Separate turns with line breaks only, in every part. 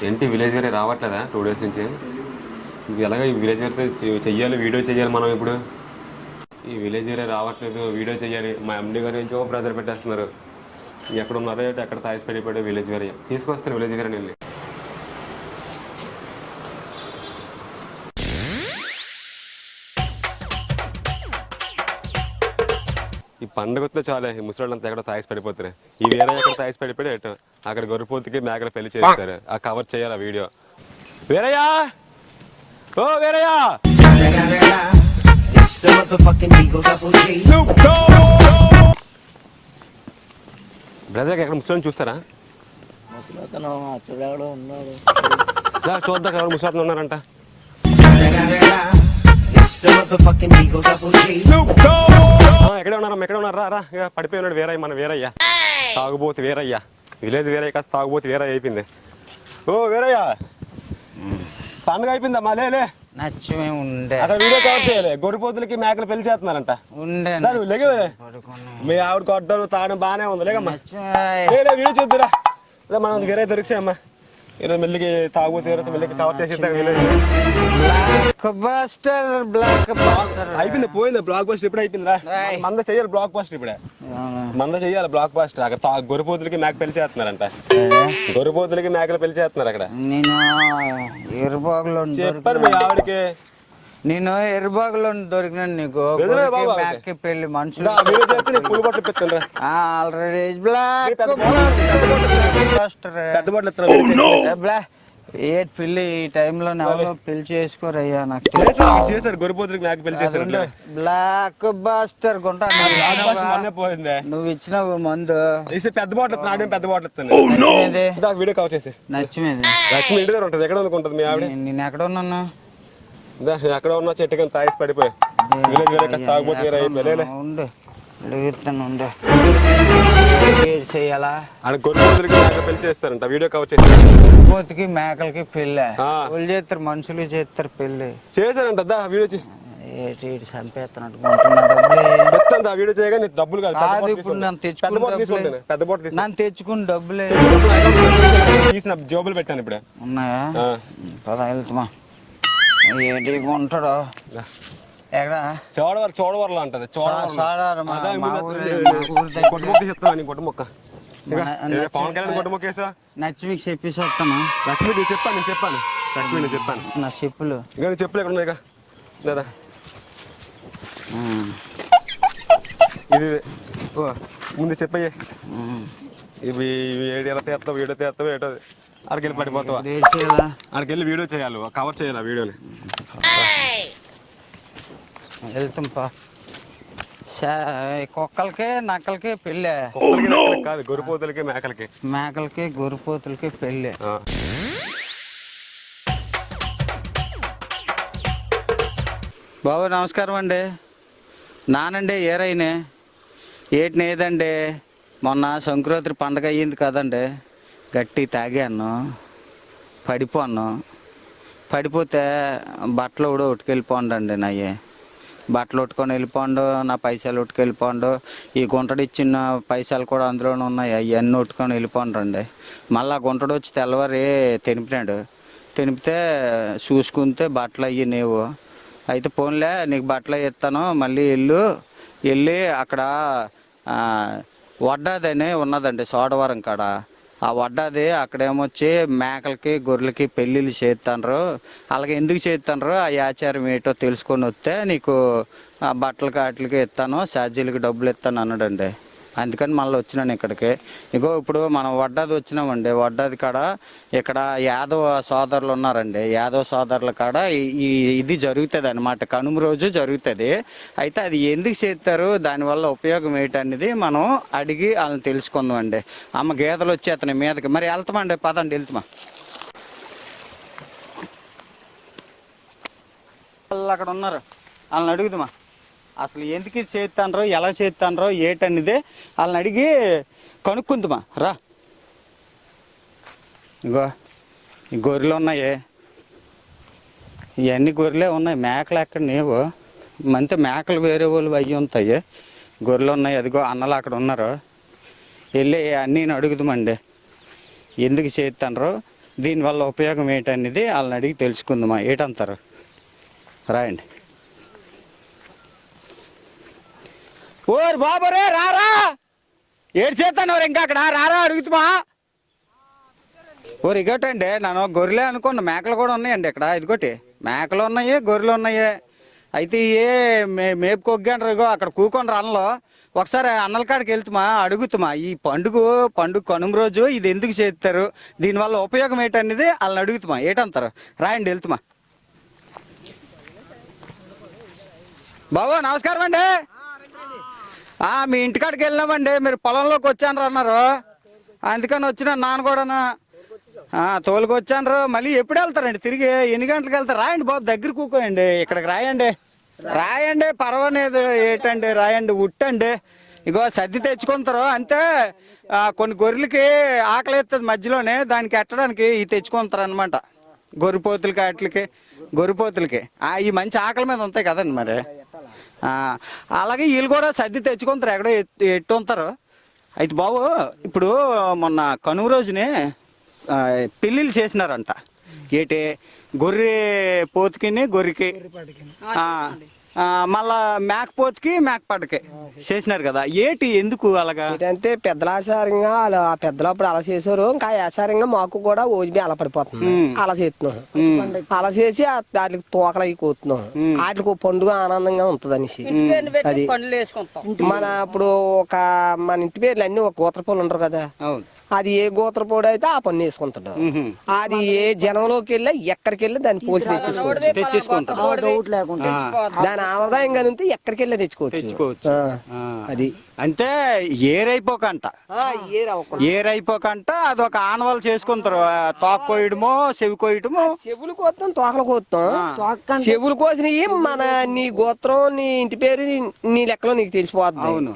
ఏంటి విలేజ్ వేరే రావట్లేదా 2 డేస్ నుంచి? ఎలాగ ఈ విలేజ్ వేరే చెయ్యాలి, వీడియో చేయాలి మనం ఇప్పుడు. ఈ విలేజ్ వేరే రావట్లేదు, వీడియో చేయాలి. మా ఎండి గారు ఏంచో ప్రెజర్ పెట్టేస్తున్నారు. ఎక్కడ ఉన్నారో ఏంటి, ఎక్కడ తాయిసి పడిపోయాడు విలేజ్ వేరే. తీసుకొస్తాను విలేజ్ వేరే వెళ్ళి. ఈ పండుగ వస్తే చాలే ఈ ముసలిళ్ళంతా ఎక్కడ తాయిసి పడిపోతారు. ఈ వేరే ఎక్కడ తాయిసి పడిపోయాడు, అక్కడ గొర్రెపోతుకి మేకలు పెళ్లి చేస్తారు. ఆ కవర్ చేయాలి ఆ వీడియో. వేరయ్యా, ఓ వేరయ్యా, బ్రదర్ ఎక్కడ ముసలి చూస్తారా? చూద్దాం ఎవరు ముసలి ఉన్నారంట. ఎక్కడే ఉన్నారా? రా పడిపోయి ఉన్నాడు వేరయ్య, మన వేరయ్యా. తాగుబోతు వేరయ్యా, విలేజ్ వేరయ్య కాస్త తాగుబోతు వేరయ్య అయిపోయింది. ఓ వేరయ్యా, పండుగ అయిపోయిందమ్మా. లే
నచ్చమే ఉండే
అక్కడ వీడియో కవర్ చేయాలి. గొర్రెపోతులకి మేకలు పెళ్లి చేస్తున్నారంట. లేగే మీ ఆవిడ కొట్టడం తాగడం బాగానే ఉంది. లేకమ్మా వీడియో చూద్దురా. మనం వేరే దొరికిసాడమ్మా. ఈరోజు మెల్లికి తాగుబోతు మెల్లికి కవర్ చేసి అయిపోయింది. పోయింది బ్లాక్ బస్టర్. ఇప్పుడు అయిపోయిందిరా. మంద చెయ్యాలి బ్లాక్ బస్టర్. ఇప్పుడే మంద చెయ్యాలి బ్లాక్ బస్టర్. అక్కడ గొర్రెపోతులకి మేక పెళ్లి చేస్తున్నారంట. గొర్రెపోతులకి మేకలు పెళ్లి చేస్తున్నారు అక్కడ. చెప్పారు మీ ఆవిడకి.
నేను ఎర్రబాగులో దొరికినాను నీకు పెళ్లి మనుషులు ఏట్ పెళ్లి ఈ టైంలో పెళ్లి చేసుకోరయ్యా. నాకు
చేశారు గొర్రెపోతులకి మేక పెళ్లి చేశారు.
బ్లాక్ బాస్టర్ కొంటా
పోయింది.
నువ్వు ఇచ్చినావు మందు.
పెద్ద బాటిల్ పెద్ద బాటిల్ ఇస్తాను. వీడియో కవర్ చేసి
నచ్చిమేది
లక్ష్మి ఇంటి దగ్గర ఉంటుంది. ఎక్కడ ఉంటుంది మీ ఆవిడ?
నేను ఎక్కడ ఉన్నాను?
ఎక్కడ ఉన్నా చెట్టు కింద తాయిసి పడిపోయి
చేయాలా?
గొర్రెపోతులకి మేక పెళ్లి చేస్తారంట. వీడియో కవర్ చేసి
పోతుకి మేకలకి పెళ్ళి వాళ్ళు చేస్తారు, మనుషులు చేస్తారు పెళ్లి
చేశారంట. వీడియో
చంపేస్తున్నట్టు
వీడియో చేయగా డబ్బులు కాదు.
ఇప్పుడు నన్ను తెచ్చుకుని డబ్బులే
తీసిన జోబులు పెట్టాను. ఇప్పుడే
ఉన్నాయా? పదా వెళ్తామా? ఏంటి కొంటాడు? ఎక్కడ
చూడవర్లు అంటది.
నచ్చి మీకు చెప్పేసి వస్తాను.
లక్ష్మి చెప్పాను లక్ష్మి నేను చెప్పాను.
నా చెప్పులు
చెప్పులు ఎక్కడ ఉన్నాయి లేదా? ఇది ముందు చెప్పయ్యే. ఇవి ఎలా తీస్తావు? వీడియో తీస్తావు ఏటో అక్కడికెళ్ళి పడిపోతావా? అక్కడికెళ్ళి వీడియో చేయాలి, కవర్ చేయాలి ఆ వీడియోని.
వెళ్తాంపా. కుక్కలకి నక్కలకి పెళ్ళి
కాదు, గొర్రెపోతులకి
మేకలకి గొర్రెపోతులకి పెళ్ళి. బాబు నమస్కారం అండి. నానండి ఏరైనే ఏటిని ఏదండి. మొన్న సంక్రాంతి పండగ అయ్యింది కదండి. గట్టి తాగాను, పడిపోతే బట్టలు కూడా ఉట్టుకెళ్ళిపోండి. నాయే బట్టలు ఉట్టుకొని వెళ్ళిపోండు, నా పైసలు ఉట్టుకెళ్ళిపోండు. ఈ గుంటడు ఇచ్చిన పైసలు కూడా అందులోనే ఉన్నాయి. అవన్నీ ఉట్టుకొని వెళ్ళిపోండి. మళ్ళీ గుంటడు వచ్చి తెల్లవారి తినిపితే చూసుకుంటే బట్టలు అయ్యి నీవు అయితే పోన్లే నీకు బట్టలు ఇస్తాను, మళ్ళీ వెళ్ళి అక్కడ వడ్డాదని ఉన్నదండి సోడవరం కాడ. ఆ వడ్డాది అక్కడేమొచ్చి మేకలకి గొర్రెలకి పెళ్ళిళ్ళు చేస్తాండ్రు. అలాగే ఎందుకు చేస్తాండ్రు ఆ ఆచారం ఏంటో తెలుసుకొని వస్తే నీకు ఆ బట్టలకి వాటికి ఇస్తాను, ఛార్జీలకి డబ్బులు ఇస్తాను అన్నాడండి. అందుకని మళ్ళీ వచ్చినాను ఇక్కడికి. ఇగో ఇప్పుడు మనం వడ్డాది వచ్చినామండి. వడ్డాది కాడ ఇక్కడ యాదవ సోదరులు ఉన్నారండి. యాదవ సోదరుల కాడ ఇది జరుగుతుంది అన్నమాట. కనుమ రోజు జరుగుతుంది. అయితే అది ఎందుకు చేస్తారు, దానివల్ల ఉపయోగం ఏంటనేది మనం అడిగి వాళ్ళని తెలుసుకుందాం అండి. అమ్మ గేదెలు వచ్చి అతని మీదకి మరి వెళ్తామండి. పదండి వెళ్తామా. వాళ్ళు అక్కడ ఉన్నారు, వాళ్ళని అడుగుదామా అసలు ఎందుకు ఇది చేస్తాండ్రో, ఎలా చేస్తాండ్రో ఏటనేది వాళ్ళని అడిగి కనుక్కుందామా. రా ఇగో ఈ గొర్రెలు ఉన్నాయి, ఇవన్నీ గొర్రెలే ఉన్నాయి. మేకలు ఎక్కడ నీవు మంచి మేకలు వేరే వాళ్ళు అయ్యి ఉంటాయి. గొర్రెలు ఉన్నాయి. అదిగో అన్నలు అక్కడ ఉన్నారు. వెళ్ళి అన్నీ అడుగుదామండి. ఎందుకు చేస్తాండ్రో దీనివల్ల ఉపయోగం ఏంటనేది వాళ్ళని అడిగి తెలుసుకుందామా. ఏంటంటారు? రాయండి. ఓరు బాబు రే రారా, ఏడు చేస్తాను ఇంకా అక్కడ రారా అడుగుతుమా. ఓరు ఇగోటండి, నన్ను గొర్రెలే అనుకున్నా, మేకలు కూడా ఉన్నాయండి ఇక్కడ. ఇదిగోటి మేకలు ఉన్నాయి, గొర్రెలు ఉన్నాయి. అయితే ఏ మేపుకొగ్గాండ్రు, ఇగో అక్కడ కూకొని రన్లో. ఒకసారి అన్నల కాడికి వెళ్తుమా, అడుగుతుమా ఈ పండుగ కనుమ రోజు ఇది ఎందుకు చేస్తారు, దీనివల్ల ఉపయోగం ఏంటనేది వాళ్ళని అడుగుతుమా. ఏంటంటారు? రాయండి వెళ్తుమా. బాబు నమస్కారం అండి. మీ ఇంటికాడికి వెళ్ళినామండి, మీరు పొలంలోకి వచ్చాను అన్నారు, అందుకని వచ్చిన నాన్న కూడాను. తోలుకు వచ్చాను. మళ్ళీ ఎప్పుడు వెళ్తారండి తిరిగి, ఎన్ని గంటలకు వెళ్తారు? రాయండి బాబు, దగ్గర కూకోయండి, ఇక్కడికి రాయండి పర్వాలేదు. ఏంటండి రాయండి, ఉట్టండి. ఇగో సర్ది తెచ్చుకుంటారు అంతే. కొన్ని గొర్రెలకి ఆకలి ఎత్తుంది మధ్యలోనే, దానికి ఎట్టడానికి ఇవి తెచ్చుకుంటారు అనమాట. గొర్రెపోతులకి ఈ మంచి ఆకలి మీద ఉంటాయి కదండి మరి. అలాగే వీళ్ళు కూడా సర్ది తెచ్చుకుంటారు, ఎక్కడో ఎట్టు ఉంటారు. అయితే బాబు ఇప్పుడు మొన్న కనుమ రోజునే పెళ్ళిళ్ళు చేసినారంట. ఏటి గొర్రె పోతుకిని గొర్రెకి, మళ్ళా మేకపోతుకి మేకపాటకి చేసినారు కదా. ఏటి ఎందుకు అలాగా?
ఏంటంటే పెద్దల ఆచారంగా ఆ పెద్దలు అప్పుడు అలా చేశారు, ఇంకా ఆచారంగా మాకు కూడా ఓజిబి అలా పడిపోతుంది. అలా చేస్తున్నాం, అలా చేసి వాటికి తోకలు అవి కోతున్నాం. వాటికి పండుగ ఆనందంగా ఉంటది అనేసి. అది మన ఇప్పుడు మన ఇంటి పేర్లు అన్ని ఒక గోత్రపోలు ఉంటారు కదా, అది ఏ గోత్రపోడు అయితే ఆ పన్ను వేసుకుంటాడు. అది ఏ జనంలోకి వెళ్ళి ఎక్కడికి వెళ్ళి దాన్ని పోసి తెచ్చేసుకుంటాడు. దాని ఆదాయం కానీ ఉంటే ఎక్కడికి వెళ్ళి తెచ్చుకోవచ్చు. అది
అంటే ఏరైపోకంట అదొక ఆనవాళ్ళు చేసుకుంటారు. తోక కోయడమో చెవి కోయడమో.
చెవులు కోస్తాం, తోకలు కోస్తాం. చెవులు కోసినవి మన నీ గోత్రం, నీ ఇంటి పేరు, నీ లెక్కలో నీకు తెలిసిపోతుంది. అవును.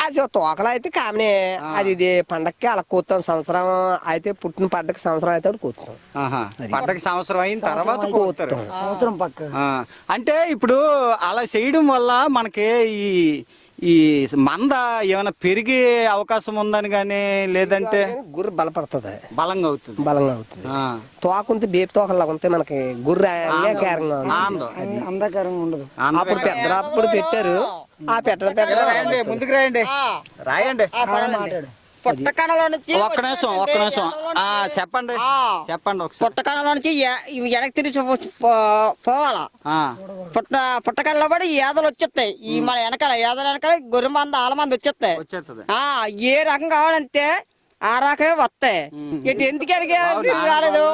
అది తోకలు అయితే కామనే. అది పండగకి అలా కూతాం. సంవత్సరం అయితే పుట్టిన పండగకి సంవత్సరం అయితే కూతాం.
పండగకి సంవత్సరం అయిన తర్వాత కూతారు. సంవత్సరం పక్క. అంటే ఇప్పుడు అలా చేయడం వల్ల మనకి ఈ మంద ఏమైనా పెరిగే అవకాశం ఉందని కానీ, లేదంటే
గుర్రె బలపడుతుంది,
బలంగా అవుతుంది.
తోకుంటే బేపి తోకలాగా ఉంటే మనకి గుర్రె అంధకారంగా ఉండదు. అప్పుడు పెద్దప్పుడు పెట్టారు. ఆ పెట్ట
ముందుకు రాయండి.
పుట్టకణలో నుంచి
ఒక్క నిమిషం చెప్పండి
పుట్టకణలో నుంచి వెనక్కి తిరిగి పోవాలా. పుట్టకణలో పడి ఏదలు వచ్చేస్తాయి. ఈ మన వెనకాల ఏదల వెనకాల గొర్రె మంది ఆల మంది వచ్చేస్తాయి. ఏ రకం కావాలంటే ఆ రకమే వస్తాయి. ఇటు ఎందుకు రాలేదు,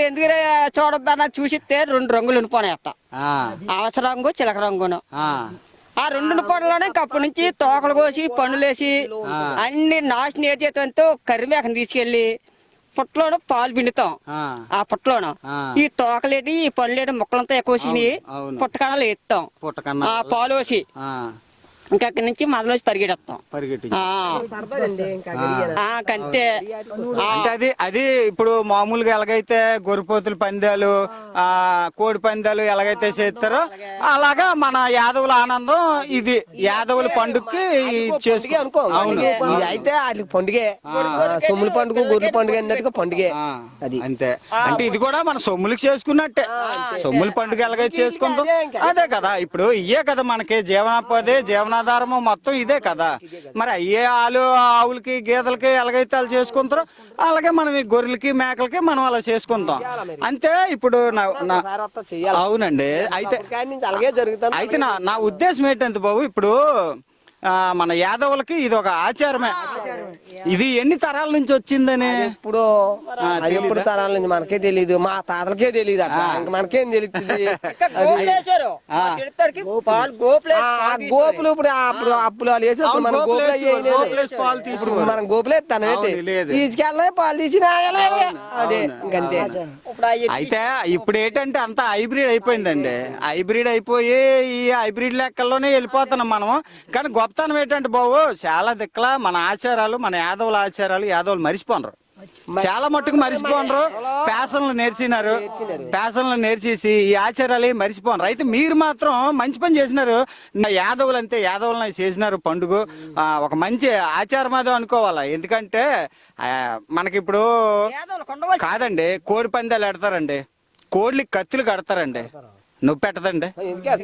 ఎందుకు చూడొద్దన్న చూసిస్తే 2 రంగులు ఉండిపోయినాయి అట్ట. అవసర రంగు, చిలక రంగును. ఆ 2 పండ్లలోనే అప్పటి నుంచి తోకలు కోసి పండులేసి అన్ని నాశనం ఏడ్చేతంతో కర్రీమేకను తీసుకెళ్లి పుట్టలోను పాలు పిండుతాం. ఆ పుట్టలోను ఈ తోకలేటి ఈ పండ్లేటి మొక్కలంతా కోసి పుట్టకణాలు ఎత్తాం. ఆ పాలు వేసి ఇంకా అక్కడి నుంచి మనలోసి పరిగెడతాం. అంతే.
అంటే అది ఇప్పుడు మామూలుగా ఎలాగైతే గొర్రెపోతుల పందాలు, కోడి పందాలు ఎలాగైతే చేస్తారో అలాగా మన యాదవుల ఆనందం ఇది. యాదవుల పండుగకి
అనుకో. అయితే వాటికి పండుగే, సొమ్ముల పండుగ, గొర్రెల పండుగ అన్నట్టుగా పండుగే అది.
అంతే. అంటే ఇది కూడా మన సొమ్ములకి చేసుకున్నట్టే. సొమ్ముల పండుగ ఎలాగైతే చేసుకుంటాం అదే కదా. ఇప్పుడు ఇయే కదా మనకి జీవనోపాధి, జీవనాధారము మొత్తం ఇదే కదా. మరి అయ్యే ఆవులకి గేదెలకి ఎలాగైతే వాళ్ళు చేసుకుంటారో అలాగే మనం ఈ గొర్రెలకి మేకలకి మనం అలా చేసుకుంటాం అంతే. ఇప్పుడు అవునండి. అయితే నా ఉద్దేశం ఏంటంటే బాబు, ఇప్పుడు మన యాదవులకి ఇది ఒక ఆచారమే. ఇది ఎన్ని తరాల నుంచి వచ్చిందని
ఎప్పుడు తరాల నుంచి మనకే తెలియదు, మా తాతలకే తెలియదు. అట్లా ఇంక మనకేం తెలుస్తుంది. గోపులు ఇప్పుడు అప్పులు వేసి మన గోపులు మనం గోపులే తీసుకెళ్ళి పాలు తీసిన అదే ఇంకంతే.
అయితే ఇప్పుడు ఏంటంటే అంత హైబ్రిడ్ అయిపోయిందండి. హైబ్రిడ్ అయిపోయి ఈ హైబ్రిడ్ లెక్కల్లోనే వెళ్ళిపోతున్నాం మనం. కానీ గొప్పతనం ఏంటంటే బాబు, చాలా దిక్కుల మన ఆచారాలు, మన యాదవుల ఆచారాలు యాదవులు మరిచిపోనరు. చాలా మట్టుకు మర్చిపోనరు. పేసన్లు నేర్చినారు, పేసన్లు నేర్చేసి ఈ ఆచారాలు మర్చిపోనరు. అయితే మీరు మాత్రం మంచి పని చేసినారు. యాదవులు అంతే, యాదవులను చేసినారు పండుగ. ఒక మంచి ఆచారం అదో అనుకోవాలా. ఎందుకంటే మనకిప్పుడు కాదండి, కోడి పందాలు ఎడతారండి, కోడికి కత్తులు కడతారండి, నొప్పి పెట్టదండి,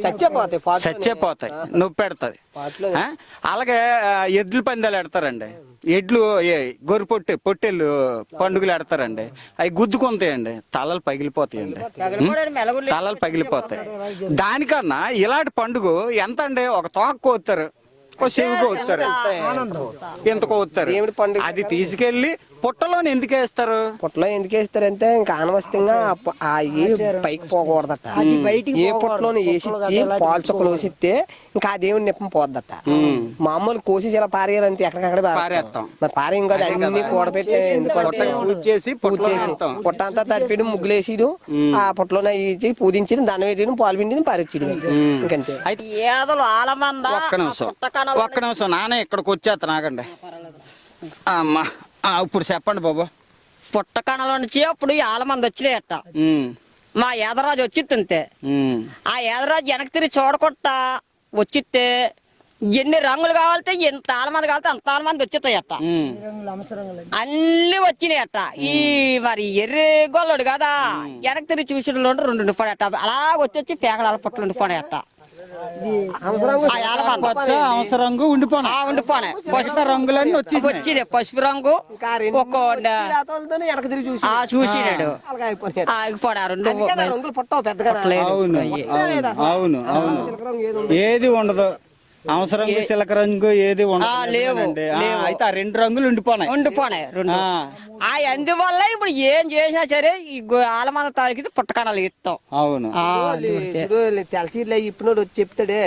చచ్చిపోతాయి, నొప్పి పెడతాది. అలాగే ఎద్దుల పందాలు ఎడతారండి, ఎడ్లు గొర్రె పొట్టెళ్ళు పండుగలు ఎడతారండి, అవి గుద్దుకుంటాయండి, తలలు పగిలిపోతాయండి, తలలు పగిలిపోతాయి. దానికన్నా ఇలాంటి పండుగ ఎంత అండి, ఒక తోక కోస్తారు, చెవి కోస్తారు, ఎంత కోస్తారు, అది తీసుకెళ్లి పుట్టలోని ఎందుకు వేస్తారు?
పుట్టలో ఎందుకు వేస్తారంటే ఇంకా ఆనవస్తంగా పైకి పోకూడదట. ఏ పుట్టలోని వేసి పాలు చుక్కలు వేసిస్తే ఇంకా ఆ దేవుని నిప్పం పోద్దట. మామూలు కోసి ఇలా పారేయాలంటే ఎక్కడికక్కడ పారేస్తాం. మరి పారేయం కదా, అన్ని కూడబెట్టి పూజ చేసి పుట్ట అంతా తడిపి ముగ్గులేసి ఆ పుట్టలోనే వేసి పూజించి దండం వేయడం, పాలు పిండి పారేచ్చి ఇంకంతే.
అయితే ఒక్క నిమిషం నాన్న ఇక్కడికి వచ్చేస్తా నాగండి అమ్మా. ఇప్పుడు చెప్పండి బాబు.
పుట్టకణలో నుంచి అప్పుడు చాలా మంది వచ్చినాయట. మా యాదరాజు వచ్చితే ఆ యాదరాజు వెనక్కి తిరిగి చూడకుండా వచ్చితే ఎన్ని రంగులు కావాలితే ఎంత మంది కావాలితే అంత మంది వచ్చేస్తాయట. అన్ని వచ్చినాయట. ఈ మరి ఎర్రి గొల్లడు కదా, వెనక్కి తిరిగి చూసిన 2 ఉండిపోయాట. అలా వచ్చి పేకడాల పుట్టలు ఉండిపోయాయట.
అవసరంగా
ఉండిపోయి పసుపు రంగులన్నీ వచ్చినాయి. పసుపు రంగు చూసినాడు, ఆగిపోయారు.
అవును ఏది ఉండదు, అవసరం సిలక రంగు ఏది ఉండదు. అయితే ఆ 2 రంగులు ఉండిపోయినాయి.
అందువల్ల ఇప్పుడు ఏం చేసినా సరే ఈ ఆలమంద తాగితే పుట్టకణాలు ఇస్తాం.
అవును
తెలిసి ఇప్పుడు వచ్చి చెప్తాడే,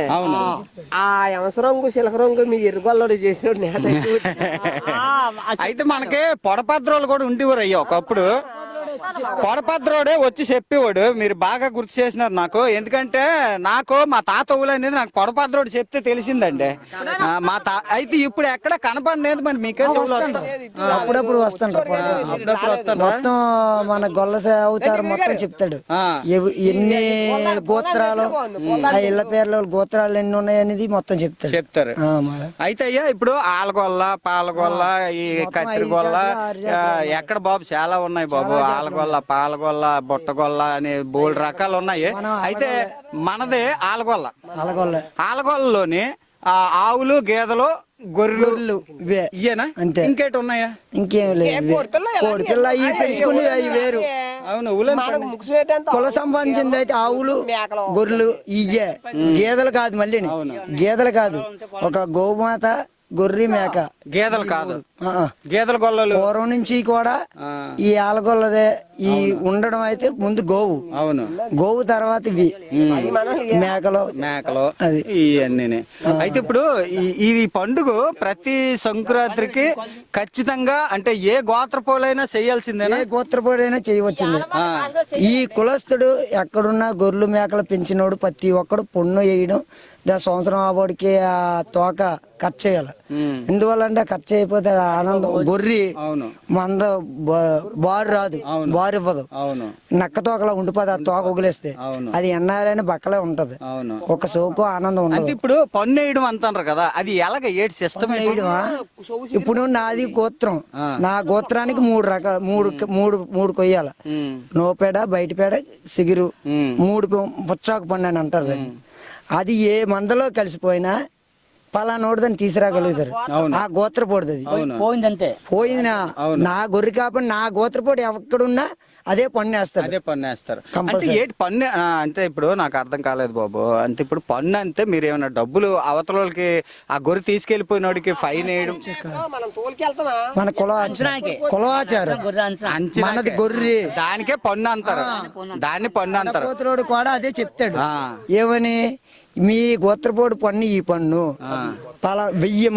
ఆ అవసరం సిలక రంగు మీ ఎరుగొల్లడు చేసినాడు.
అయితే మనకి పొడపద్రోలు కూడా ఉండేవారు అయ్యా ఒకప్పుడు. పొడపద్రోడే వచ్చి చెప్పేవాడు. మీరు బాగా గుర్తు చేసినారు నాకు. ఎందుకంటే నాకు మా తాత ఊళ్ళో అనేది నాకు పొడపద్రోడు చెప్తే తెలిసిందండి. మా అయితే ఇప్పుడు ఎక్కడ కనపడలేదు. మరి మీకే
అప్పుడప్పుడు వస్తాడు, మొత్తం మన గొల్ల అవుతారు మొత్తం చెప్తాడు. ఎన్ని గోత్రాలు, ఆ ఇళ్ల పేర్ల గోత్రాలు ఎన్ని ఉన్నాయి అనేది మొత్తం చెప్తారు.
అయితే అయ్యా ఇప్పుడు ఆలగొల్ల, పాలగొల్ల, ఈ కత్తిరిగొల్ల ఎక్కడ బాబు చాలా ఉన్నాయి బాబు. ఆలగొల్ల, పాలగొల్ల, బుట్టగొల్ల అని బోల్డ్ రకాలు ఉన్నాయి. అయితే మనది ఆలగొల్ల. ఆలగొల్లలోని ఆవులు, గేదెలు, గొర్రెలు ఇవేనా? అంతే. ఇంకేటి ఉన్నాయా?
ఇంకేం లేదు. కోడి పిల్ల అవి పెంచుకుని అవి వేరు.
అవును,
కుల సంబంధించింది అయితే ఆవులు, గొర్రెలు ఇయ్యే. గేదెలు కాదు, మళ్ళీ గేదెలు కాదు, ఒక గోమాత, గొర్రె, మేక.
గేదెలు కాదు, గేదెల గొల్లలు
పూర్వం నుంచి కూడా ఈ ఆలగొల్లదే ఈ ఉండడం. అయితే ముందు గోవు, అవును, గోవు తర్వాత ఇవి మేకలు
అది ఇవన్నీ. అయితే ఇప్పుడు ఈ పండుగ ప్రతి సంక్రాంతికి ఖచ్చితంగా అంటే ఏ గోత్రపోలైనా చేయాల్సిందే,
ఏ గోత్రపోలైనా చేయవచ్చింది. ఈ కులస్తుడు ఎక్కడున్నా గొర్రెలు మేకలు పెంచినోడు ప్రతి ఒక్కడు పొన్ను వేయడం, దాని సంవత్సరం ఆబడికి ఆ తోక కట్ చేయాలి. ఎందువల్ల అంటే కట్ చేయకపోతే ఆనందం. గొర్రె మంద బారు రాదు, బారు ఇవ్వదు, నక్క తోకలా ఉండిపోదు. ఆ తోక వదిలేస్తే అది ఎన్నారైనా బక్కలే ఉంటది, ఒక సోకు ఆనందం ఉండదు.
ఇప్పుడు పన్ను వేయడం అంటారు కదా, అది ఎలాగ ఏడు సిస్టమ్
వేయడమా? ఇప్పుడు నాది గోత్రం, నా గోత్రానికి 3 రకాలు, మూడు కొయ్యాల. నోపేడ, బయటపేడ, సిగురు, 3 పుచ్చాకు పండు అని అంటారు. అది ఏ మందలో కలిసిపోయినా పలానోడు దాన్ని తీసుకురాగలుగుతారు. ఆ గోత్రపోడు అది పోయింది. నా గొర్రె కాబట్టి నా గోత్రపోడు ఎక్కడున్నా అదే పన్ను వేస్తారు.
అంటే ఏంటి పన్ను అంటే ఇప్పుడు నాకు అర్థం కాలేదు బాబు. అంటే ఇప్పుడు పన్ను అంటే మీరు ఏమైనా డబ్బులు అవతల వాళ్ళకి ఆ గొర్రె తీసుకెళ్లిపోయినోడికి ఫైన్ వేయడం
మన కులవాచారం. మనది గొర్రె,
దానికే పన్ను అంటారు, దాన్ని పన్ను అంటారు.
గోత్రుడు కూడా అదే చెప్తాడు. ఏమని? మీ గోత్రపోడు పన్ను ఈ పన్ను. 1000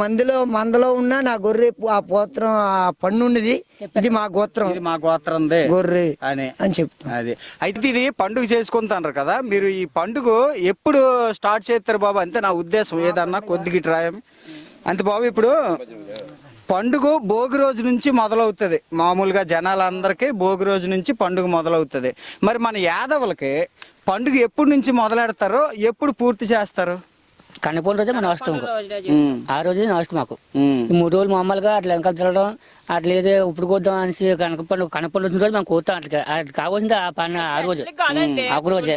మందిలో ఉన్నా నా గొర్రె ఆ గోత్రం ఆ పన్ను ఉన్నది, ఇది మా గోత్రం,
ఇది మా గోత్రం
గొర్రె అని చెప్తాం.
అది అయితే ఇది పండుగ చేసుకుంటారు కదా మీరు. ఈ పండుగ ఎప్పుడు స్టార్ట్ చేస్తారు బాబు? అంతే నా ఉద్దేశం. ఏదన్నా కొద్దిగా ట్రాయం అంతే బాబు. ఇప్పుడు పండుగ భోగి రోజు నుంచి మొదలవుతుంది. మామూలుగా జనాలందరికీ భోగి రోజు నుంచి పండుగ మొదలవుతుంది. మరి మన యాదవులకి పండుగ ఎప్పటి నుంచి మొదలెడతారో, ఎప్పుడు పూర్తి చేస్తారు?
కన్నపూడి రోజే మన నష్టం ఆ రోజే నష్టం మాకు. ఈ 3 రోజులు మామూలుగా అట్లా వెనకాల తిరగడం అట్లా ఏదో ఇప్పుడు కొద్దాం అనేసి కనపండు వచ్చిన రోజు మనం కోస్తాం. అట్లా కావాల్సింది ఆ రోజు ఒక రోజే.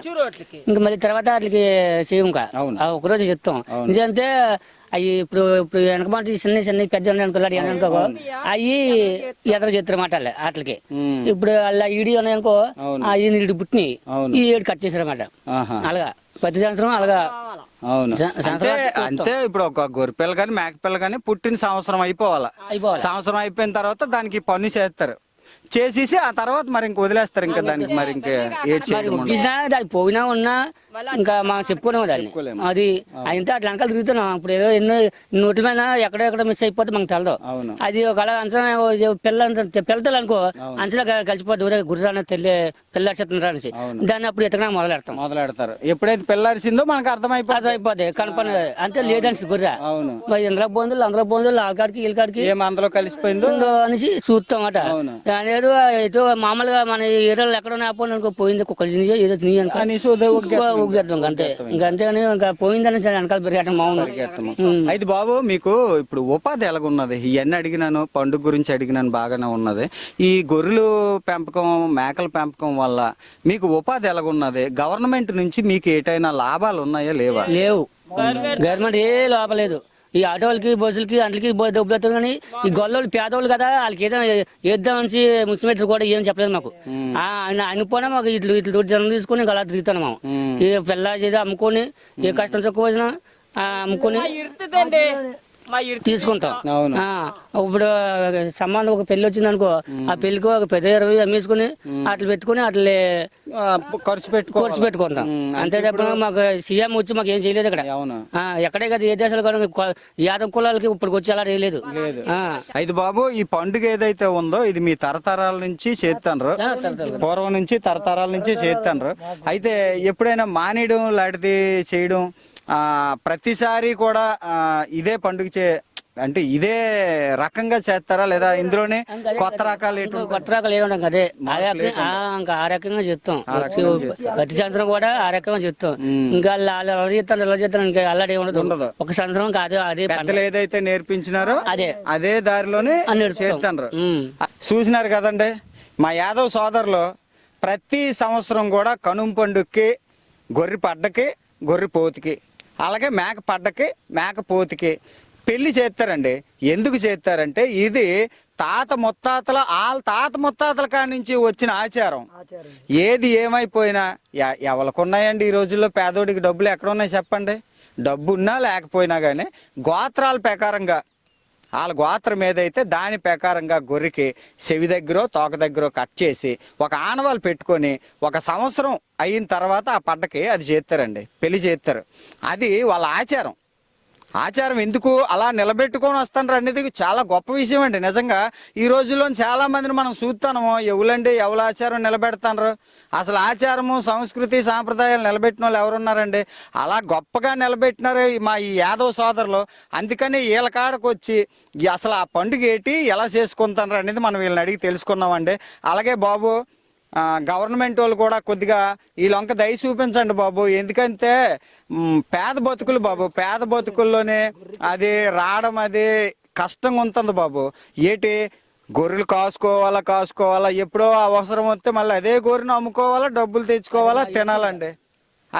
ఇంకా మళ్ళీ తర్వాత అట్లకి చేయం. ఇంకా ఒక రోజు చెప్తాం. ఎందుకంటే అవి ఇప్పుడు వెనకమాట చిన్న పెద్ద అనుకో అవి ఎదురు చేస్తారన్నమాట అట్లకి. ఇప్పుడు అలా ఈడి ఉన్నాయనుకో ఆ ఈడు పుట్టినాయి ఈ ఏడు కట్ చేశారన్నమాట. అలాగా ప్రతి సంవత్సరం అలాగా.
అవును, అంతే. ఇప్పుడు ఒక గొర్రె పిల్ల కానీ మేక పిల్ల కానీ పుట్టిన సంవత్సరం అయిపోవాలి. సంవత్సరం అయిపోయిన తర్వాత దానికి పన్ను చేస్తారు. చేసేసి ఆ తర్వాత మరి ఇంక వదిలేస్తారు. ఇంకా దానికి మరి ఇంకా
అది పోయినా ఉన్నా ఇంకా మనం చెప్పుకోలేము దాన్ని. అది అయితే అట్లా అంకలు తిరుగుతున్నాం. ఇప్పుడు ఏదో ఎన్నో నోటి మీద ఎక్కడెక్కడ మిస్ అయిపోతే మనకు తెలదు. అది ఒక అంచనా పిల్లతలు అనుకో అంచనా కలిసిపోద్ది. గుర్రాన్ని పిల్లర్చేస్తున్నారు అనేసి దాన్ని అప్పుడు ఎత్తగా మొదలెడతారు.
ఎప్పుడైతే పిల్లరిసిందో మనకు అర్థమైపోద్ది.
కనపడి అంతే లేదనిసి గుర్ర ఇంద్ర బంధువులు అందరూ బంధువులు ఆకాడికి వీళ్ళకాడికి
ఏం అందులో కలిసిపోయిందో
అనేసి చూస్తాం అన్నమాట. ఏదో ఏదో మామూలుగా మన ఏరియాలో ఎక్కడ అనుకో పోయింది కుక్కలు ఏదో ఊగేద్దాం అంతే. ఇంకంతేగాని ఇంకా పోయిందని వెనకాల పెరిగేటం మామూలు.
అయితే బాబు మీకు ఇప్పుడు ఉపాధి ఎలాగున్నది? ఇవన్నీ అడిగినాను, పండుగ గురించి అడిగినాను, బాగానే ఉన్నది. ఈ గొర్రెలు పెంపకం మేకల పెంపకం వల్ల మీకు ఉపాధి ఎలాగున్నది? గవర్నమెంట్ నుంచి మీకు ఏటైనా లాభాలు ఉన్నాయా లేవా?
లేవు. గవర్నమెంట్ ఏ లాభం లేదు. ఈ ఆటోలకి బస్సులకి అంట్లకి డబ్బులు వస్తారు. కానీ ఈ గొల్లోళ్ళు పేదోళ్ళు కదా వాళ్ళకి ఏదైనా వేద్దామని మున్సిపాలిటీ కూడా ఏం చెప్పలేదు మాకు. అనుకోనే మాకు ఇట్లు జనం తీసుకుని ఇంకా అలా తిరుగుతాను మేము. ఏ పిల్ల చేసి అమ్ముకొని ఏ కష్టం తక్కువ వచ్చినా అమ్ముకొని తీసుకుంటాం. ఇప్పుడు సంబంధం ఒక పెళ్లి వచ్చింది అనుకో ఆ పెళ్లికి ఒక పెద్ద 20 అమ్మేసుకుని అట్లా పెట్టుకుని అట్లే ఖర్చు పెట్టుకుంటాం. అంతే తప్ప మాకు సీఎం వచ్చి మాకు ఏం చేయలేదు ఇక్కడ. ఎక్కడే కదా ఏ దేశాలు కూడా యాదవ్ కులాలకి ఇప్పటికి వచ్చి అలా లేదు.
అయితే బాబు ఈ పండుగ ఏదైతే ఉందో ఇది మీ తరతరాల నుంచి చేస్తాండ్రు, పూర్వం నుంచి తరతరాల నుంచి చేస్తాండ్రు. అయితే ఎప్పుడైనా మానేయడం లాంటిది చేయడం ప్రతిసారి కూడా ఇదే పండుగ అంటే ఇదే రకంగా చేస్తారా లేదా ఇందులోనే కొత్త రకాలు
ఏముంటాం అదే ఇంకా ఆ రకంగా చెప్తాం. ప్రతి సంవత్సరం కూడా ఆ రకంగా చెప్తాం. ఇంకా ఎలా చేస్తాను ఇంకా అల్లాడే ఉండదు. ఒక సంవత్సరం కాదు అదే
పెద్దలు ఏదైతే నేర్పించినారో అదే దారిలోనే చేస్తాండ్రు. చూసినారు కదండి మా యాదవ్ సోదరులు ప్రతి సంవత్సరం కూడా కనుమ పండుగకి గొర్రె పడ్డకి గొర్రె పోతికి అలాగే మేక పడ్డకి మేక పోతికి పెళ్లి చేస్తారండి. ఎందుకు చేస్తారంటే ఇది తాత ముత్తాతల కాడి నుంచి వచ్చిన ఆచారం. ఏది ఏమైపోయినా ఎవరికున్నాయండి ఈ రోజుల్లో? పేదోడికి డబ్బులు ఎక్కడ ఉన్నాయి చెప్పండి? డబ్బు ఉన్నా లేకపోయినా కానీ గోత్రాల ప్రకారంగా వాళ్ళ గోత్రం ఏదైతే దాని ప్రకారంగా గొర్రెకి చెవి దగ్గర తోక దగ్గర కట్ చేసి ఒక ఆనవాళ్ళు పెట్టుకొని ఒక సంవత్సరం అయిన తర్వాత ఆ పడ్డకి అది చేస్తారండి, పెళ్లి చేస్తారు. అది వాళ్ళ ఆచారం. ఎందుకు అలా నిలబెట్టుకొని వస్తాను అనేది చాలా గొప్ప విషయం అండి. నిజంగా ఈ రోజుల్లో చాలా మందిని మనం చూస్తాము. ఎవలండి ఎవరి ఆచారం నిలబెడతారు? అసలు ఆచారము సంస్కృతి సాంప్రదాయాలు నిలబెట్టిన వాళ్ళు ఎవరున్నారండి? అలా గొప్పగా నిలబెట్టినారు మా ఈ యాదవ్ సోదరులు. అందుకని వీళ్ళ కాడకు వచ్చి అసలు ఆ పండుగ ఏంటి ఎలా చేసుకుంటారు అనేది మనం వీళ్ళని అడిగి తెలుసుకున్నామండి. అలాగే బాబు గవర్నమెంట్ వాళ్ళు కూడా కొద్దిగా వీళ్ళొంక దయ చూపించండి బాబు. ఎందుకంటే పేద బతుకులు బాబు, పేద బతుకుల్లోనే అది రావడం అది కష్టంగా ఉంటుంది బాబు. ఏటి గొర్రెలు కాసుకోవాలా ఎప్పుడో అవసరం వస్తే మళ్ళీ అదే గొర్రెను అమ్ముకోవాలా, డబ్బులు తెచ్చుకోవాలా, తినాలండి.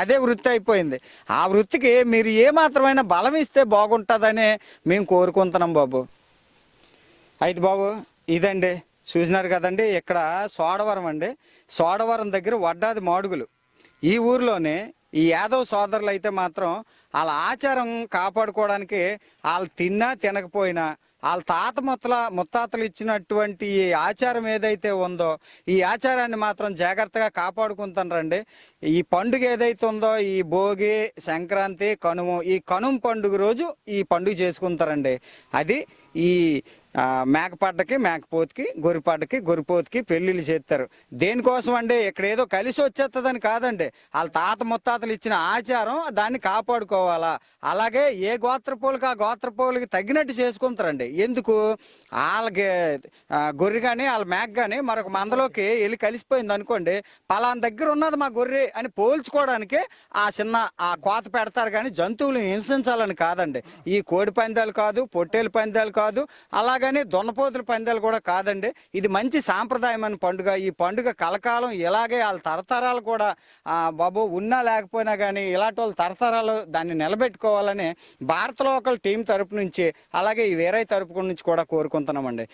అదే వృత్తి అయిపోయింది. ఆ వృత్తికి మీరు ఏమాత్రమైనా బలం ఇస్తే బాగుంటుందని మేము కోరుకుంటున్నాం బాబు. అయితే బాబు ఇదండి చూసినారు కదండి. ఇక్కడ సోడవరం అండి. సోడవరం దగ్గర వడ్డాది మాడుగులు. ఈ ఊర్లోనే ఈ యాదవ్ సోదరులు అయితే మాత్రం వాళ్ళ ఆచారం కాపాడుకోవడానికి వాళ్ళు తిన్నా తినకపోయినా వాళ్ళ ముత్తాతలు ఇచ్చినటువంటి ఈ ఆచారం ఏదైతే ఉందో ఈ ఆచారాన్ని మాత్రం జాగ్రత్తగా కాపాడుకుంటారండి. ఈ పండుగ ఏదైతే ఉందో ఈ భోగి, సంక్రాంతి, కనుమ, ఈ కనుమ పండుగ రోజు ఈ పండుగ చేసుకుంటారండి. అది ఈ మేకపడ్డకి మేకపోతుకి గొర్రెపడ్డకి గొర్రెపోతుకి పెళ్ళిళ్ళు చేస్తారు. దేనికోసం అండి? ఇక్కడ ఏదో కలిసి వచ్చేస్తుందని కాదండి, వాళ్ళ తాత ముత్తాతలు ఇచ్చిన ఆచారం, దాన్ని కాపాడుకోవాలా. అలాగే ఏ గోత్రపోలకి ఆ గోత్రపోలకి తగినట్టు చేసుకుంటారండి. ఎందుకు? వాళ్ళకి గొర్రె కానీ వాళ్ళ మేక కానీ మరొక మందలోకి వెళ్ళి కలిసిపోయింది అనుకోండి, పలానా దగ్గర ఉన్నది మా గొర్రె అని పోల్చుకోవడానికి ఆ చిన్న ఆ కోత పెడతారు. కానీ జంతువులు హింసించాలని కాదండి. ఈ కోడి పందాలు కాదు, పొట్టేలు పందాలు కాదు, అలాగని దొన్నపోతుల పందాలు కూడా కాదండి. ఇది మంచి సాంప్రదాయమైన పండుగ. ఈ పండుగ కలకాలం ఇలాగే వాళ్ళ తరతరాలు కూడా బాబు ఉన్నా లేకపోయినా కానీ ఇలాంటి వాళ్ళు తరతరాలు దాన్ని నిలబెట్టుకోవాలని భారత లోకల్ టీం తరపు నుంచి, అలాగే ఈ వేరే తరపు నుంచి కూడా కోరుకుంటున్నామండి.